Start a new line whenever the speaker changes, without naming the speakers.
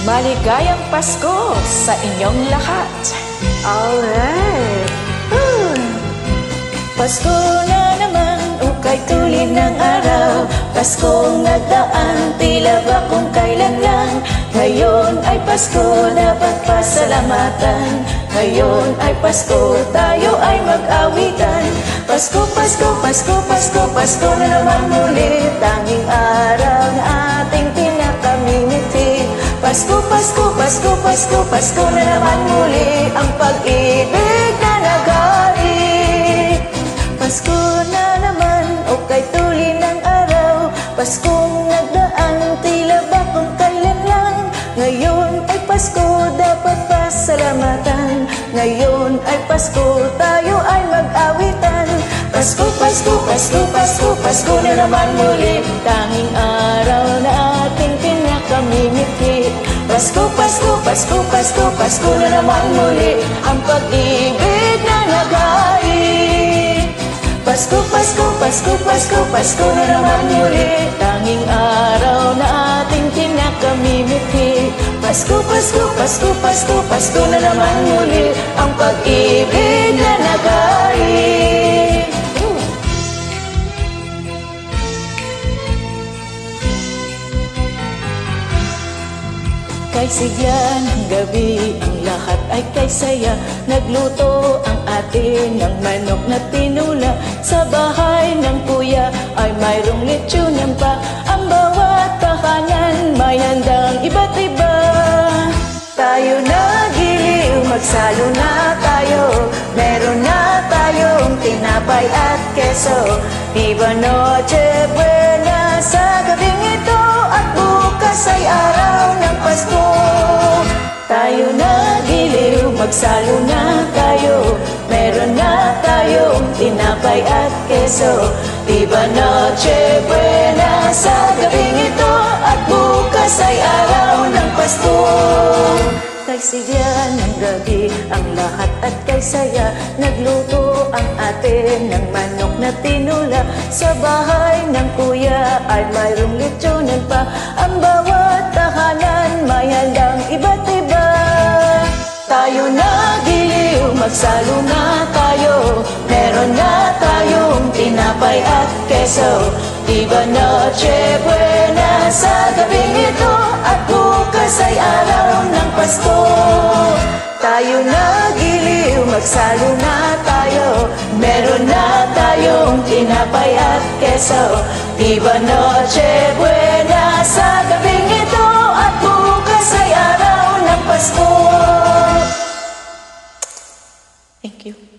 Maligayang Pasko sa inyong lahat.
Alright!
Pasko na naman, ukay tulin ng araw. Paskong nagdaan, tila ba kung kailan lang. Ngayon ay Pasko, dapat pasalamatan. Ngayon ay Pasko, tayo ay mag-awitan. Pasko, Pasko, Pasko, Pasko, Pasko na naman muli. Tanging araw na ating pinakamimiti. Pasko, Pasko, Pasko, Pasko, Pasko na naman muli. Ang pag-ibig na nag-aari. Pasko na naman, ukay tulin ng araw. Paskong nagdaan, tila ba kung kailan lang. Ngayon ay Pasko, dapat pasalamatan. Ngayon ay Pasko, tayo ay mag-awitan. Pasko, Pasko, Pasko, Pasko, Pasko na naman muli. Tanging araw na ating pinakamimiti. Pasko, Pasko, Pasko, Pasko, Pasko na naman muli. Ang pag-ibig na nag-aari. Pasko, Pasko, Pasko, Pasko, Pasko na naman muli. Tanging araw na ating pinakamimiti. Pasko, Pasko, Pasko, Pasko, Pasko na naman muli. Ang pag-ibig na nag-aari. Kay sigla ng gabi, ang lahat ay kay saya. Nagluto ang atin ng manok na tinula. Sa bahay ng kuya ay mayroong lechonan pa. Ang bawat tahanan may handang iba't iba. Tayo na giliw, magsalo na tayo. Meron na tayong tinapay at keso. Viva Noche Buena sa gabing ito. At bukas ay araw ng Pasko. Tayo na giliw, magsalo na tayo. Meron na tayong tinapay at keso. Viva Noche Buena sa gabing ito. At bukas ay araw ng Pasko. Kay sigla ng gabi, ang lahat at kay saya. Nagluto ang atin ng manok na tinula. Sa bahay ng kuya ay mayroong lechonan pa. Ang bawat tahanan may handang iba't iba. Tayo na giliw, magsalo na tayo. Meron na tayong tinapay at keso. Viva Noche Buena sa gabing ito. At bukas ay araw ng Pasko. Tayo na giliw, magsalo na tayo. Meron na tayong tinapay at keso. Viva Noche Buena sa gabing ito. At bukas ay araw ng Pasko. Thank you.